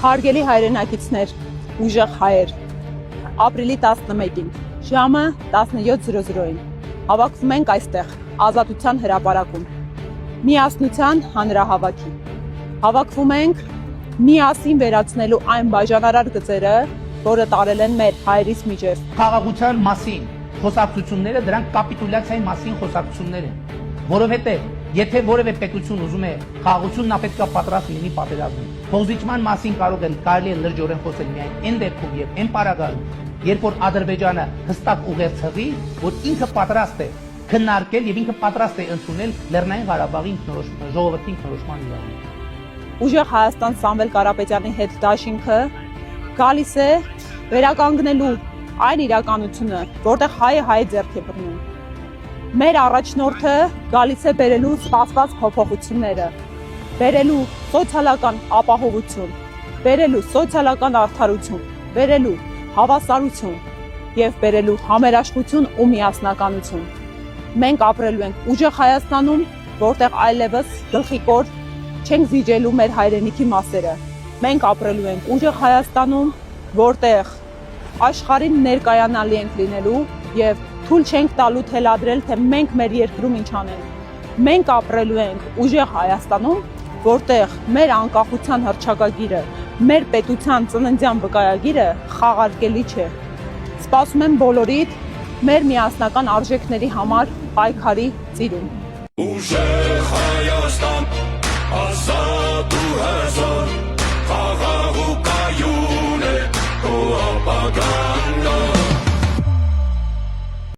Հարգելի հայրենակիցներ, ուժեղ հայեր, ապրիլի 11-ին, ժամը 17:00-ին, հավաքվում ենք այստեղ, Ազատության հրապարակում, միասնության հանրահավաքի, հավաքվում ենք միասին վերացնելու այն բաժանարար գծերը, որը տարել են մեր հայերիս միջև։ Խաղաղության մասին խոսակցությունները դրանք կապիտուլյացիայի մասին խոսակցություններ են, որովհետև եթե որևէ պետություն ուզում է խաղաղություն, նա պետք է պատրաստ լինի պատերազմին։ Փոխզիջման մասին կարելի է լրջորեն խոսել միայն այն դեպքում եւ այն պարագայում, երբ որ Ադրբեջանը հստակ ուղերձ հղի, որ ինքը պատրաստ է քննարկել եւ ինքը պատրաստ է ընդունել Լեռնային Ղարաբաղի ժողովրդի ինքնորոշման իրավունքը։ Ուժեղ Հայաստան Սամվել Կարապետյանի հետ դաշինքը գալիս է վերականգնելու այն իրականությունը, որտեղ հայը հայ ձեռք է բռնում։ Մեր առաջնորդը գալիս է բերելու սպասված փոփոխությունները, բերելու սոցիալական ապահովություն, բերելու սոցիալական արդարություն, բերելու հավասարություն եւ բերելու համերաշխություն ու միասնականություն։ Մենք ապրելու ենք ուժեղ Հայաստանում, որտեղ այլևս գլխիկոր չենք զիջելու մեր հայրենիքի մասերը։ Մենք ապրելու ենք ուժեղ Հայաստանում, որտեղ աշխարհին ներկայանալի ենք լինելու եւ թույլ չենք տալու թելադրել, թե մենք մեր երկրում ինչ անենք։ Մենք ապրելու ենք ուժեղ Հայաստանում, որտեղ մեր անկախության հռչակագիրը, մեր պետության ծննդյան վկայագիրը խաղարկելի չէ։ Սպասում եմ բոլորիդ մեր միասնական արժեքների համար պայքարի ծիրուն։ Ուժեղ Հայաստան, ազատ ու հզոր